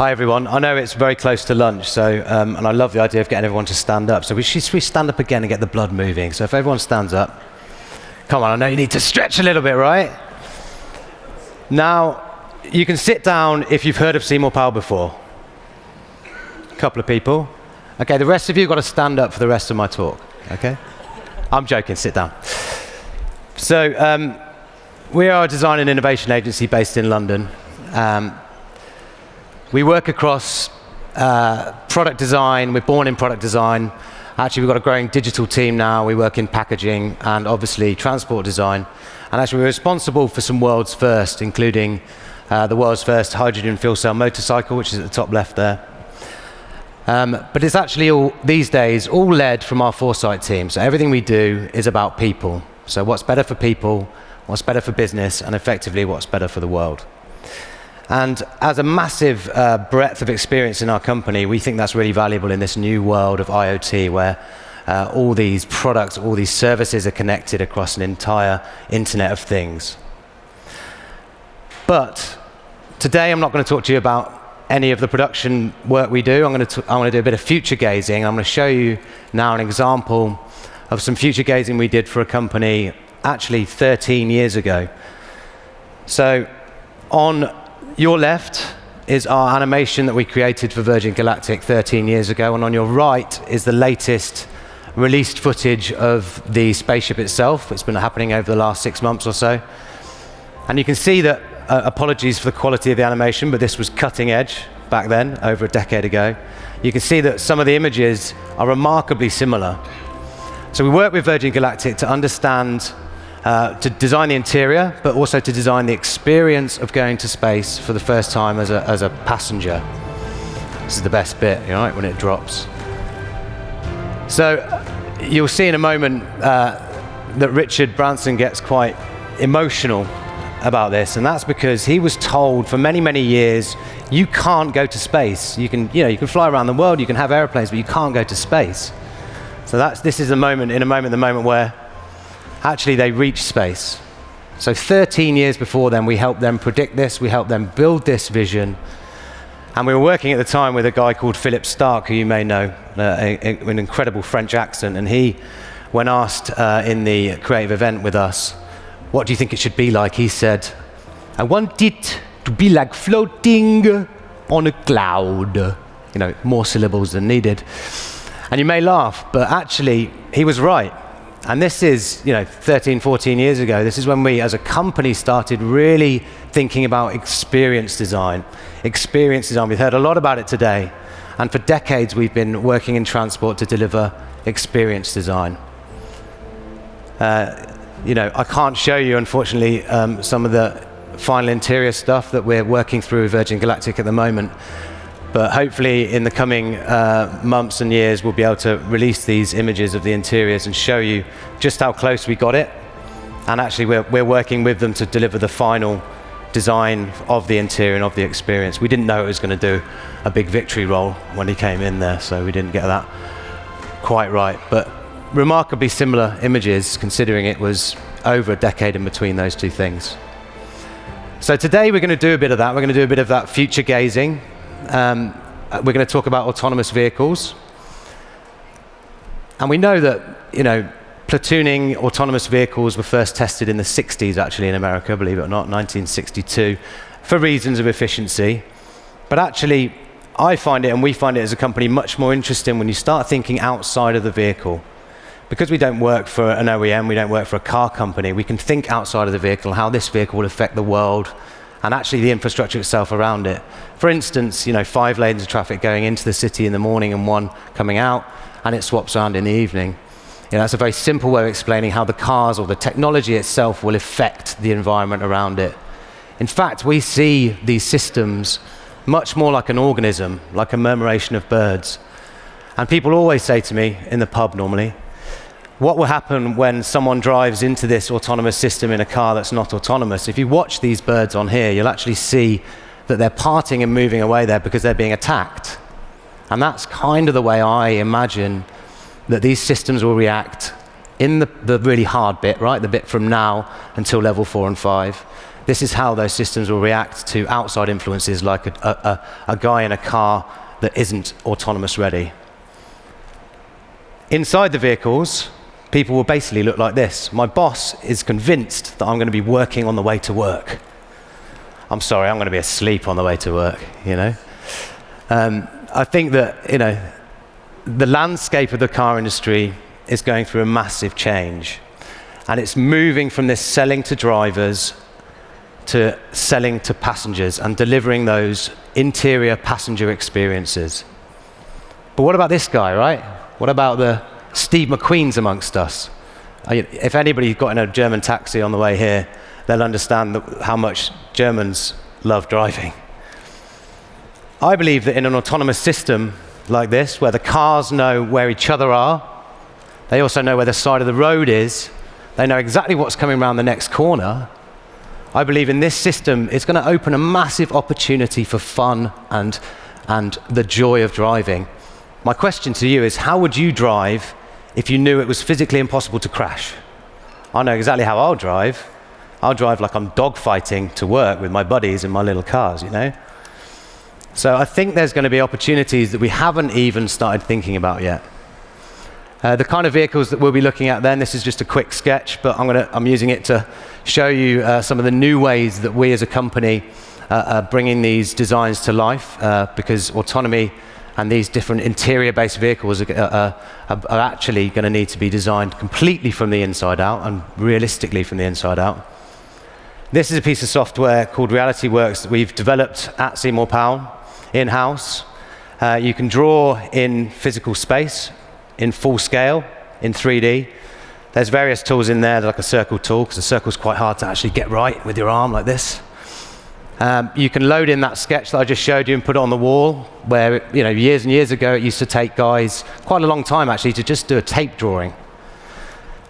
Hi everyone. I know it's very close to lunch, so and I love the idea of getting everyone to stand up. So we stand up again and get the blood moving. So if everyone stands up, come on, I know you need to stretch a little bit, right? Now, you can sit down if you've heard of Seymourpowell before. A couple of people. Okay, the rest of you have got to stand up for the rest of my talk, okay? I'm joking, sit down. So we are a design and innovation agency based in London. We work across product design. We're born in product design. Actually, we've got a growing digital team now. We work in packaging and obviously transport design. And actually, we're responsible for some world's first, including the world's first hydrogen fuel cell motorcycle, which is at the top left there. But it's actually all, these days, all led from our foresight team. So everything we do is about people. So what's better for people, what's better for business, and effectively what's better for the world. And as a massive breadth of experience in our company, we think that's really valuable in this new world of IoT, where all these products, all these services are connected across an entire Internet of Things. But today I'm not going to talk to you about any of the production work we do. I'm going to do a bit of future gazing. I'm going to show you now an example of some future gazing we did for a company actually 13 years ago. So on your left is our animation that we created for Virgin Galactic 13 years ago, and on your right is the latest released footage of the spaceship itself. It's been happening over the last 6 months or so. And you can see that, apologies for the quality of the animation, but this was cutting edge back then, over a decade ago. You can see that some of the images are remarkably similar. So we worked with Virgin Galactic to understand to design the interior, but also to design the experience of going to space for the first time as a passenger. This is the best bit, you know, when it drops. So you'll see in a moment that Richard Branson gets quite emotional about this, and that's because he was told for many, many years, you can't go to space. You can fly around the world, you can have airplanes, but you can't go to space. So this is the moment where actually they reach space. So 13 years before then, we helped them predict this, we helped them build this vision, and we were working at the time with a guy called Philip Stark, who you may know, an incredible French accent, and he, when asked in the creative event with us, what do you think it should be like? He said, I want it to be like floating on a cloud. You know, more syllables than needed. And you may laugh, but actually, he was right. And this is, 13, 14 years ago, this is when we, as a company, started really thinking about experience design. Experience design, we've heard a lot about it today. And for decades, we've been working in transport to deliver experience design. I can't show you, unfortunately, some of the final interior stuff that we're working through with Virgin Galactic at the moment. But hopefully in the coming months and years, we'll be able to release these images of the interiors and show you just how close we got it. And actually, we're working with them to deliver the final design of the interior and of the experience. We didn't know it was going to do a big victory roll when he came in there, so we didn't get that quite right. But remarkably similar images, considering it was over a decade in between those two things. So today, we're going to do a bit of that. We're going to do a bit of that future gazing. We're going to talk about autonomous vehicles. And we know that, platooning autonomous vehicles were first tested in the 60s, actually, in America, believe it or not, 1962, for reasons of efficiency. But actually, I find it, and we find it as a company, much more interesting when you start thinking outside of the vehicle. Because we don't work for an OEM, we don't work for a car company, we can think outside of the vehicle, how this vehicle will affect the world, and actually the infrastructure itself around it. For instance, 5 lanes of traffic going into the city in the morning and 1 coming out, and it swaps around in the evening. That's a very simple way of explaining how the cars or the technology itself will affect the environment around it. In fact, we see these systems much more like an organism, like a murmuration of birds. And people always say to me, in the pub normally, what will happen when someone drives into this autonomous system in a car that's not autonomous? If you watch these birds on here, you'll actually see that they're parting and moving away there because they're being attacked. And that's kind of the way I imagine that these systems will react in the really hard bit, right? The bit from now until level 4 and 5. This is how those systems will react to outside influences like a guy in a car that isn't autonomous ready. Inside the vehicles, people will basically look like this. My boss is convinced that I'm going to be working on the way to work. I'm sorry, I'm going to be asleep on the way to work, you know. I think that, you know, the landscape of the car industry is going through a massive change. And it's moving from this selling to drivers to selling to passengers and delivering those interior passenger experiences. But what about this guy, right? What about the Steve McQueens amongst us? If anybody got in a German taxi on the way here, they'll understand how much Germans love driving. I believe that in an autonomous system like this, where the cars know where each other are, they also know where the side of the road is, they know exactly what's coming around the next corner. I believe in this system, it's going to open a massive opportunity for fun and the joy of driving. My question to you is, how would you drive if you knew it was physically impossible to crash? I know exactly how I'll drive. I'll drive like I'm dogfighting to work with my buddies in my little cars, you know? So I think there's going to be opportunities that we haven't even started thinking about yet. The kind of vehicles that we'll be looking at then, this is just a quick sketch, but I'm using it to show you some of the new ways that we as a company are bringing these designs to life, because autonomy and these different interior-based vehicles are actually going to need to be designed completely from the inside out and realistically from the inside out. This is a piece of software called RealityWorks that we've developed at Seymourpowell in-house. You can draw in physical space, in full scale, in 3D. There's various tools in there, like a circle tool, because a circle's quite hard to actually get right with your arm like this. You can load in that sketch that I just showed you and put it on the wall, where, you know, years and years ago it used to take guys quite a long time actually to just do a tape drawing.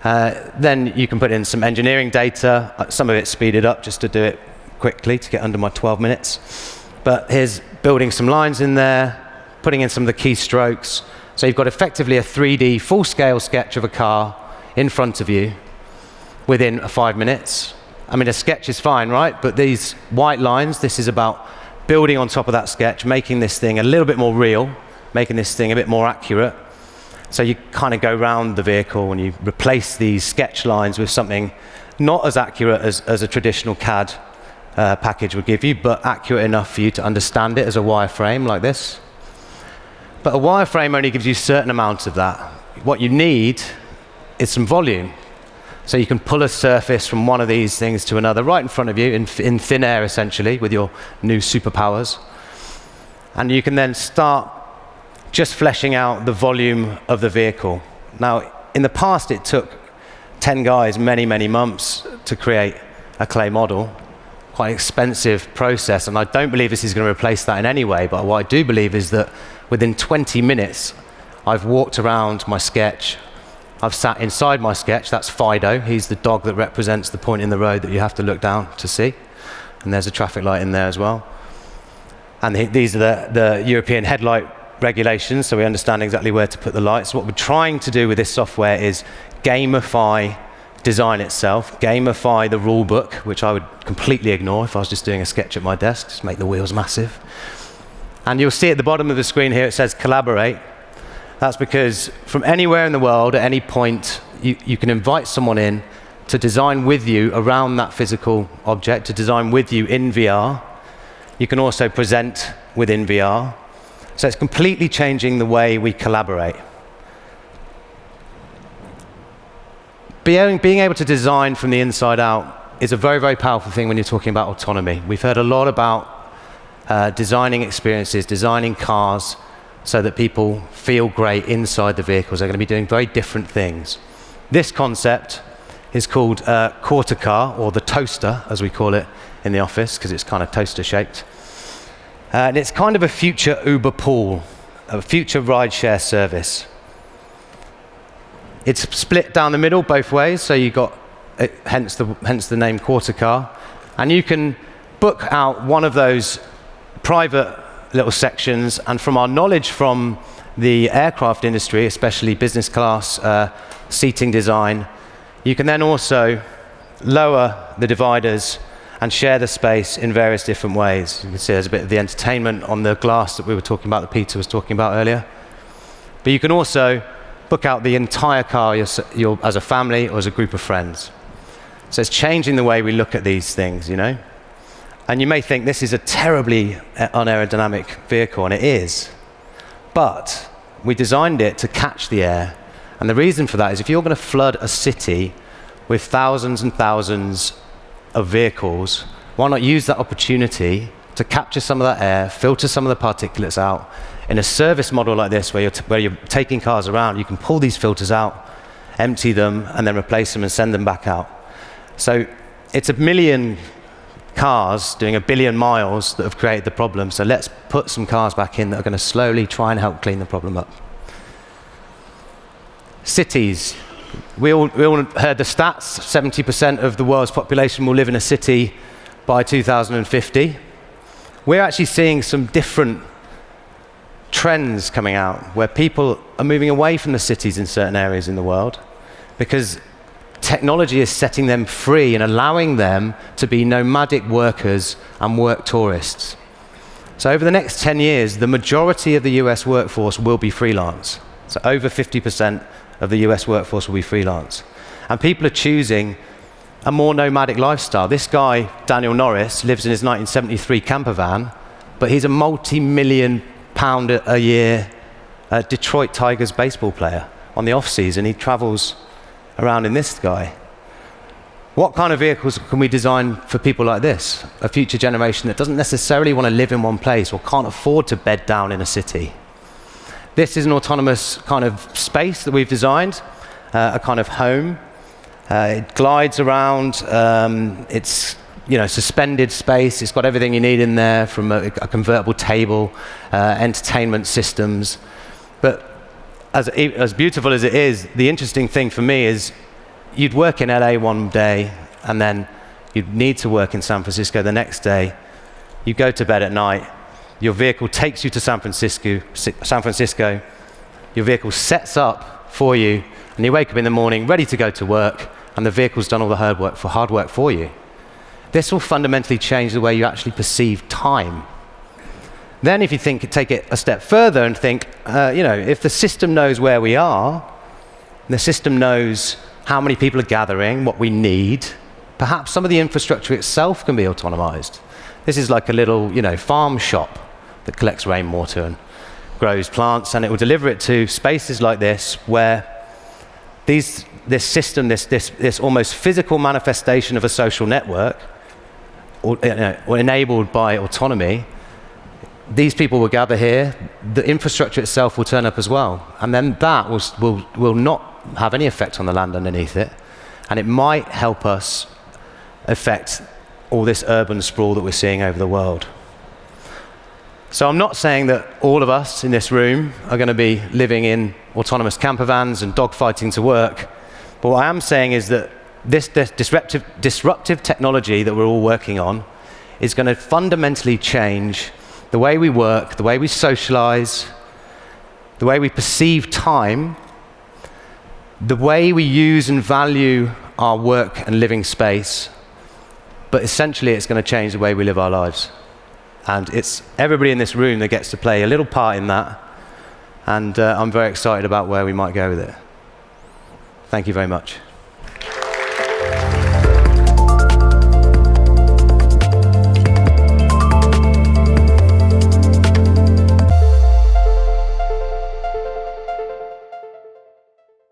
Then you can put in some engineering data, some of it speeded up just to do it quickly to get under my 12 minutes. But here's building some lines in there, putting in some of the key strokes. So you've got effectively a 3D full-scale sketch of a car in front of you within 5 minutes. I mean, a sketch is fine, right? But these white lines, this is about building on top of that sketch, making this thing a little bit more real, making this thing a bit more accurate. So you kind of go around the vehicle and you replace these sketch lines with something not as accurate as a traditional CAD package would give you, but accurate enough for you to understand it as a wireframe like this. But a wireframe only gives you a certain amount of that. What you need is some volume. So you can pull a surface from one of these things to another right in front of you in thin air, essentially, with your new superpowers. And you can then start just fleshing out the volume of the vehicle. Now, in the past, it took 10 guys many, many months to create a clay model. Quite an expensive process, and I don't believe this is going to replace that in any way, but what I do believe is that within 20 minutes, I've walked around my sketch, I've sat inside my sketch. That's Fido. He's the dog that represents the point in the road that you have to look down to see. And there's a traffic light in there as well. And these are the European headlight regulations, so we understand exactly where to put the lights. What we're trying to do with this software is gamify design itself, gamify the rule book, which I would completely ignore if I was just doing a sketch at my desk, just make the wheels massive. And you'll see at the bottom of the screen here, it says collaborate. That's because from anywhere in the world, at any point, you can invite someone in to design with you around that physical object, to design with you in VR. You can also present within VR. So it's completely changing the way we collaborate. Being able to design from the inside out is a very, very powerful thing when you're talking about autonomy. We've heard a lot about designing experiences, designing cars, so that people feel great inside the vehicles. They're going to be doing very different things. This concept is called Quarter Car, or the toaster, as we call it in the office, because it's kind of toaster-shaped. And it's kind of a future Uber pool, a future ride-share service. It's split down the middle both ways, so you've got, hence the name Quarter Car. And you can book out one of those private little sections, and from our knowledge from the aircraft industry, especially business class seating design, you can then also lower the dividers and share the space in various different ways. You can see there's a bit of the entertainment on the glass that we were talking about, that Peter was talking about earlier. But you can also book out the entire car as a family or as a group of friends. So it's changing the way we look at these things, you know? And you may think this is a terribly unaerodynamic vehicle, and it is. But we designed it to catch the air. And the reason for that is if you're going to flood a city with thousands and thousands of vehicles, why not use that opportunity to capture some of that air, filter some of the particulates out. In a service model like this, where you're taking cars around, you can pull these filters out, empty them, and then replace them and send them back out. So it's 1 million cars doing 1 billion miles that have created the problem. So let's put some cars back in that are going to slowly try and help clean the problem up. Cities. We all heard the stats. 70% of the world's population will live in a city by 2050. We're actually seeing some different trends coming out where people are moving away from the cities in certain areas in the world because technology is setting them free and allowing them to be nomadic workers and work tourists. So over the next 10 years, the majority of the US workforce will be freelance. So over 50% of the US workforce will be freelance. And people are choosing a more nomadic lifestyle. This guy, Daniel Norris, lives in his 1973 camper van, but he's a multi-million pound a year Detroit Tigers baseball player. On the off season, he travels around in this guy. What kind of vehicles can we design for people like this? A future generation that doesn't necessarily want to live in one place or can't afford to bed down in a city. This is an autonomous kind of space that we've designed, a kind of home. It glides around. It's suspended space. It's got everything you need in there, from a convertible table, entertainment systems. But as beautiful as it is, the interesting thing for me is you'd work in LA one day, and then you'd need to work in San Francisco the next day. You go to bed at night. Your vehicle takes you to San Francisco. Your vehicle sets up for you, and you wake up in the morning ready to go to work, and the vehicle's done all the hard work for you. This will fundamentally change the way you actually perceive time. Then if you take it a step further and think, if the system knows where we are, the system knows how many people are gathering, what we need, perhaps some of the infrastructure itself can be autonomized. This is like a little, farm shop that collects rainwater and grows plants, and it will deliver it to spaces like this where this system, this almost physical manifestation of a social network, or enabled by autonomy, these people will gather here, the infrastructure itself will turn up as well, and then that will not have any effect on the land underneath it, and it might help us affect all this urban sprawl that we're seeing over the world. So I'm not saying that all of us in this room are going to be living in autonomous camper vans and dogfighting to work, but what I am saying is that this disruptive technology that we're all working on is going to fundamentally change the way we work, the way we socialize, the way we perceive time, the way we use and value our work and living space, but essentially it's going to change the way we live our lives. And it's everybody in this room that gets to play a little part in that, and I'm very excited about where we might go with it. Thank you very much.